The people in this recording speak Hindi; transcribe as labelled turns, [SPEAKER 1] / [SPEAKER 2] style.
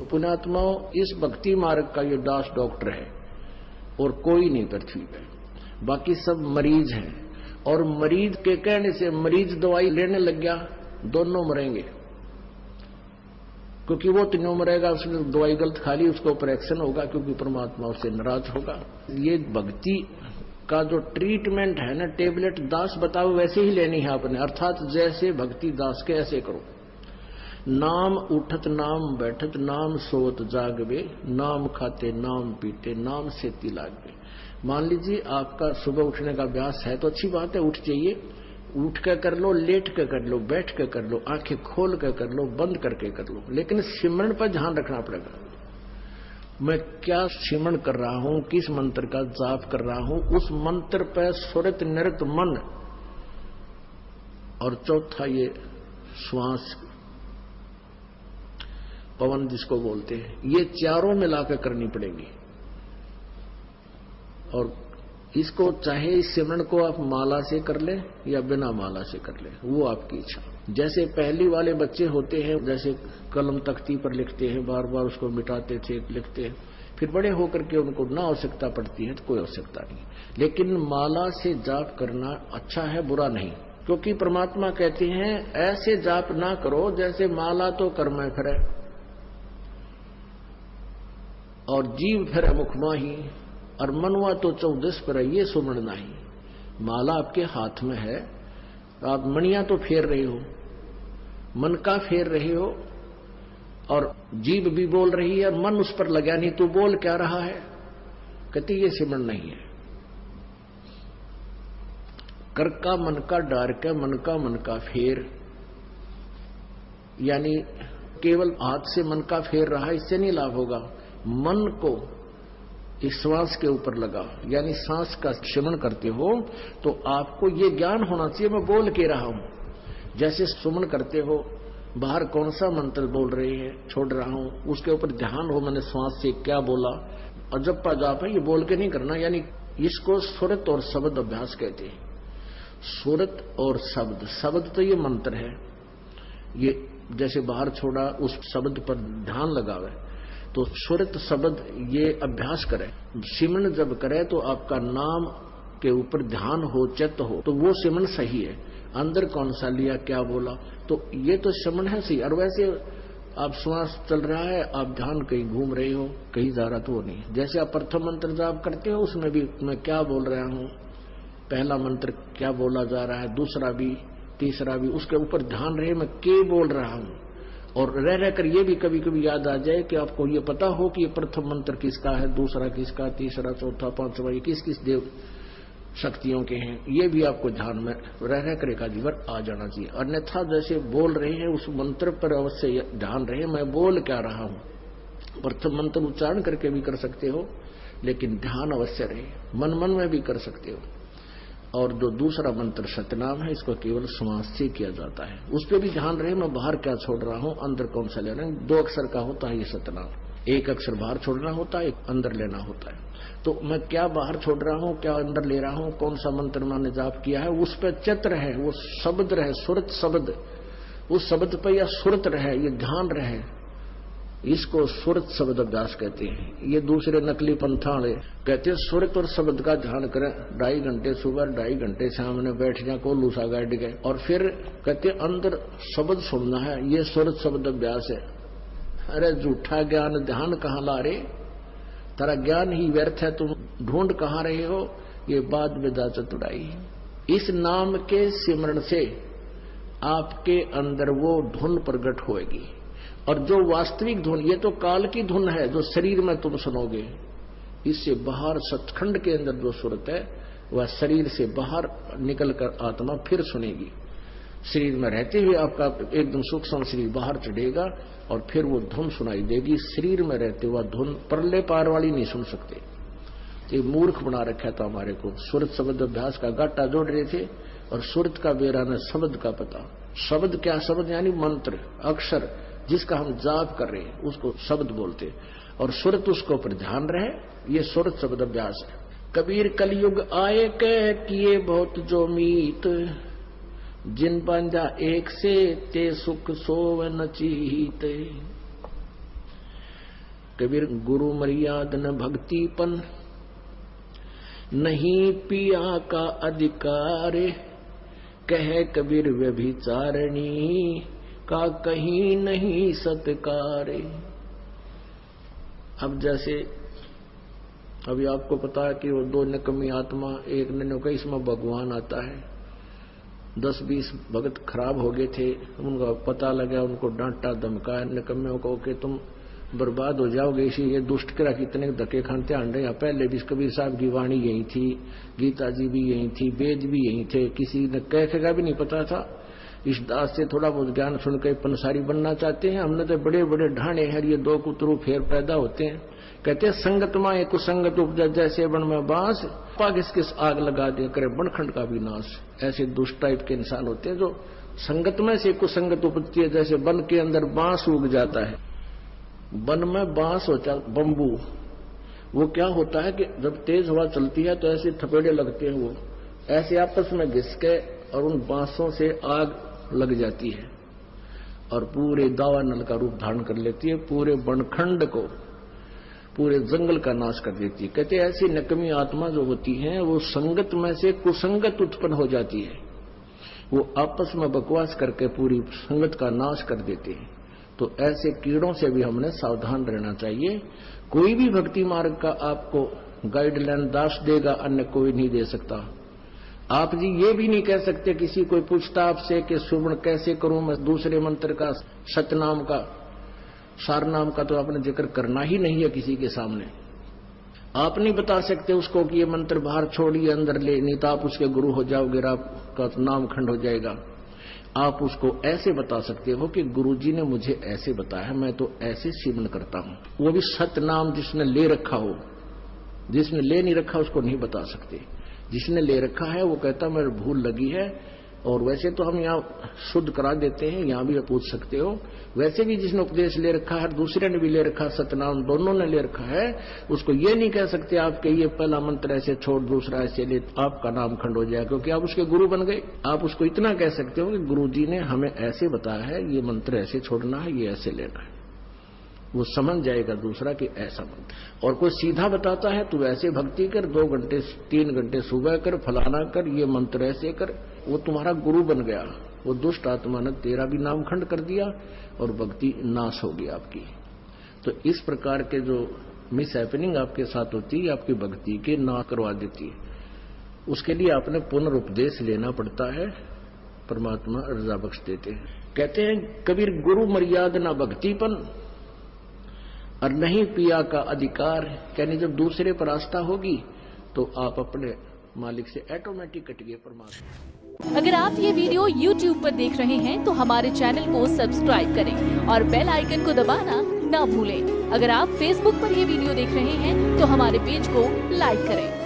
[SPEAKER 1] पुण्यात्माओं, इस भक्ति मार्ग का ये दास डॉक्टर है और कोई नहीं पृथ्वी पे, बाकी सब मरीज हैं। और मरीज के कहने से मरीज दवाई लेने लग गया, दोनों मरेंगे, क्योंकि वो तीनों मरेगा, उसने दवाई गलत खा ली, उसको ऑपरेशन होगा, क्योंकि परमात्मा उससे नाराज होगा। ये भक्ति का जो ट्रीटमेंट है ना, टेबलेट दास बताओ वैसे ही लेनी है आपने, अर्थात जैसे भक्ति दास के ऐसे करो। नाम उठत नाम बैठत नाम सोत जागवे, नाम खाते नाम पीते नाम से तिलागवे। मान लीजिए आपका सुबह उठने का अभ्यास है तो अच्छी बात है, उठ जाइए, उठ कर लो, लेट कर कर लो, बैठ कर लो, आंखें खोल कर लो, बंद करके कर लो, लेकिन सिमरण पर ध्यान रखना पड़ेगा। मैं क्या सिमरण कर रहा हूं, किस मंत्र का जाप कर रहा हूं, उस मंत्र पर सुरत निरत मन। और चौथा ये श्वास, पवन जिसको बोलते हैं, ये चारों मिलाकर करनी पड़ेगी। और इसको चाहे इस सिमरण को आप माला से कर ले या बिना माला से कर ले, वो आपकी इच्छा। जैसे पहली वाले बच्चे होते हैं, जैसे कलम तख्ती पर लिखते हैं, बार बार उसको मिटाते थे, लिखते हैं, फिर बड़े होकर के उनको ना आवश्यकता पड़ती है तो कोई आवश्यकता नहीं। लेकिन माला से जाप करना अच्छा है, बुरा नहीं, क्योंकि परमात्मा कहते हैं ऐसे जाप ना करो जैसे माला तो कर में फिरे और जीव फिरे मुख माही, और मनवा तो 14 पर ये सुमरण नहीं। माला आपके हाथ में है, आप मणियां तो फेर रहे हो, मन का फेर रहे हो, और जीभ भी बोल रही है और मन उस पर लगा नहीं, तो बोल क्या रहा है? कहती ये सिमरण नहीं है। कर का मन का डार के मन का फेर, यानी केवल हाथ से मन का फेर रहा, इससे नहीं लाभ होगा। मन को इस श्वास के ऊपर लगा, यानी सांस का सिमरण करते हो तो आपको ये ज्ञान होना चाहिए मैं बोल के रहा हूं। जैसे सुमन करते हो, बाहर कौन सा मंत्र बोल रहे हैं, छोड़ रहा हूं, उसके ऊपर ध्यान हो, मैंने श्वास से क्या बोला। और जप्पा जाप है, ये बोल के नहीं करना, यानी इसको सुरत और शब्द अभ्यास कहते हैं। सुरत और शब्द, शब्द तो ये मंत्र है, ये जैसे बाहर छोड़ा उस शब्द पर ध्यान लगावे, तो सुरत शब्द ये अभ्यास करे। सिमरण जब करे तो आपका नाम के ऊपर ध्यान हो, चित्त हो, तो वो सिमरण सही है। अंदर कौन सा लिया, क्या बोला, तो ये तो सिमरण है सही। और वैसे आप श्वास चल रहा है, आप ध्यान कहीं घूम रहे हो, कहीं जा रहा तो वो नहीं। जैसे आप प्रथम मंत्र जाप करते हो, उसमें भी मैं क्या बोल रहा हूं, पहला मंत्र क्या बोला जा रहा है, दूसरा भी, तीसरा भी, उसके ऊपर ध्यान रहे मैं के बोल रहा हूं। और रह रहकर ये भी कभी कभी याद आ जाए कि आपको ये पता हो कि ये प्रथम मंत्र किसका है, दूसरा किसका, तीसरा, चौथा, पांचवा, ये किस किस देव शक्तियों के हैं, ये भी आपको ध्यान में रह रहकर एक जीवन आ जाना चाहिए। अन्यथा जैसे बोल रहे हैं उस मंत्र पर अवश्य ध्यान रहे मैं बोल क्या रहा हूं। प्रथम मंत्र उच्चारण करके भी कर सकते हो, लेकिन ध्यान अवश्य रहे, मन मन में भी कर सकते हो। और जो दूसरा मंत्र सतनाम है, इसको केवल श्वास से किया जाता है, उस पर भी ध्यान रहे मैं बाहर क्या छोड़ रहा हूं, अंदर कौन सा ले रहा हूं। 2 अक्षर का होता है ये सतनाम, 1 अक्षर बाहर छोड़ना होता है, 1 अंदर लेना होता है। तो मैं क्या बाहर छोड़ रहा हूं, क्या अंदर ले रहा हूं, कौन सा मंत्र मैंने जाप किया है, उस पर चित्र है, वो शब्द रहे, सुरत शब्द, उस शब्द पर या सुरत रहे, ये ध्यान रहे, इसको सुरत शब्द अभ्यास कहते हैं। ये दूसरे नकली पंथाड़े कहते हैं सुरत और शब्द का ध्यान करें, 2.5 घंटे सुबह, 2.5 घंटे सामने बैठ जाए, को लूसा गाड़ गए, और फिर कहते अंदर शब्द सुनना है, ये सुरत शब्द अभ्यास है। अरे झूठा ज्ञान ध्यान कहाँ ला रहे, तेरा ज्ञान ही व्यर्थ है, तुम ढूंढ कहाँ रहे हो, ये बाद में जा चतुराई। इस नाम के सिमरण से आपके अंदर वो धुन प्रकट होएगी, और जो वास्तविक धुन, ये तो काल की धुन है जो शरीर में तुम सुनोगे, इससे बाहर सचखंड के अंदर जो सुरत है वह शरीर से बाहर निकलकर आत्मा फिर सुनेगी। शरीर में रहते हुए आपका एकदम सूक्ष्म शरीर बाहर चढ़ेगा और फिर वो धुन सुनाई देगी। शरीर में रहते हुआ धुन परले पार वाली नहीं सुन सकते, ये मूर्ख बना रखा था हमारे को। सुरत शब्द अभ्यास का गाटा जोड़ रहे थे और सुरत का बेरा न शब्द का पता। शब्द क्या, शब्द यानी मंत्र, अक्षर, जिसका हम जाप कर रहे हैं उसको शब्द बोलते, और सुरत उसको पर ध्यान रहे, ये सुरत शब्द अभ्यास है। कबीर कलयुग आए कह किए बहुत जो मीत, जिन बांझा एक से ते सुख सोव न चीत। कबीर गुरु मर्याद न भक्तिपन, नहीं पिया का अधिकार, कहे कबीर व्यभिचारिणी का कहीं नहीं सत्कार। अब जैसे अभी आपको पता है कि वो दो निकम्मी आत्मा, एक ने कहा इसमें भगवान आता है, 10-20 भगत खराब हो गए थे, उनका पता लगा, उनको डांटा धमकाया निकम्मियों को कि तुम बर्बाद हो जाओगे, इसी ये दुष्ट करा कितने धक्के खाते आंडे। या पहले भी कबीर साहब की वाणी यही थी, गीता जी भी यही थी, वेद भी यही थे, किसी ने कह भी नहीं पता था। इस दास से थोड़ा बहुत ज्ञान सुन के पंसारी बनना चाहते हैं। हमने तो बड़े बड़े ढाणे हैं, ये दो कुतरू फेर पैदा होते हैं। कहते हैं संगत माए कुसंगत उपजा, जैसे बन में बांस, पाग किस आग लगा दे करे बनखंड का विनाश। ऐसे दुष्ट टाइप के इंसान होते हैं जो संगत में से कुसंगत उपजती है। जैसे वन के अंदर बांस उग जाता है, वन में बांस होता बम्बू, वो क्या होता है कि जब तेज हवा चलती है तो ऐसे थपेड़े लगते हैं, वो ऐसे आपस में घिस के और उन बांसों से आग लग जाती है और पूरे दावानल का रूप धारण कर लेती है, पूरे बनखंड को, पूरे जंगल का नाश कर देती है। कहते ऐसी नकमी आत्मा जो होती है वो संगत में से कुसंगत उत्पन्न हो जाती है, वो आपस में बकवास करके पूरी संगत का नाश कर देते हैं। तो ऐसे कीड़ों से भी हमने सावधान रहना चाहिए। कोई भी भक्ति मार्ग का आपको गाइडलाइन दास देगा, अन्य कोई नहीं दे सकता। आप जी ये भी नहीं कह सकते, किसी कोई पूछता आपसे कि सुवर्ण कैसे करूं मैं, दूसरे मंत्र का, सतनाम का, सारनाम का तो आपने जिक्र करना ही नहीं है किसी के सामने। आप नहीं बता सकते उसको कि ये मंत्र बाहर छोड़िए अंदर ले, नहीं तो आप उसके गुरु हो जाओगे, आपका नाम खंड हो जाएगा। आप उसको ऐसे बता सकते हो कि गुरुजी ने मुझे ऐसे बताया, मैं तो ऐसे सेवन करता हूं। वो भी सतनाम जिसने ले रखा हो, जिसने ले नहीं रखा उसको नहीं बता सकते। जिसने ले रखा है वो कहता मेरे भूल लगी है। और वैसे तो हम यहाँ शुद्ध करा देते हैं, यहाँ भी आप पूछ सकते हो। वैसे भी जिसने उपदेश ले रखा है, दूसरे ने भी ले रखा, सतनाम दोनों ने ले रखा है, उसको ये नहीं कह सकते आप कि ये पहला मंत्र ऐसे छोड़ दूसरा ऐसे ले, आपका नाम खंड हो जाए, क्योंकि आप उसके गुरु बन गए। आप उसको इतना कह सकते हो कि गुरु जी ने हमें ऐसे बताया है, ये मंत्र ऐसे छोड़ना है, ये ऐसे लेना है, वो समझ जाएगा दूसरा कि ऐसा मंत्र। और कोई सीधा बताता है तो ऐसे भक्ति कर, 2 घंटे 3 घंटे सुबह कर, फलाना कर, ये मंत्र ऐसे कर, वो तुम्हारा गुरु बन गया। वो दुष्ट आत्मा ने तेरा भी नाम खंड कर दिया और भक्ति नाश होगी आपकी। तो इस प्रकार के जो मिस हैपनिंग आपके साथ होती है, आपकी भक्ति के ना करवा देती है। उसके लिए आपने पुनरुपदेश लेना पड़ता है, परमात्मा रजा बख्श देते हैं। कहते हैं कबीर गुरु मर्याद ना भक्तिपन और नहीं पिया का अधिकार। यानी जब दूसरे पर आस्था होगी तो आप अपने मालिक से ऑटोमेटिक कट गए परमात्मा।
[SPEAKER 2] अगर आप ये वीडियो YouTube पर देख रहे हैं तो हमारे चैनल को सब्सक्राइब करें और बेल आइकन को दबाना ना भूलें। अगर आप Facebook पर ये वीडियो देख रहे हैं तो हमारे पेज को लाइक करें।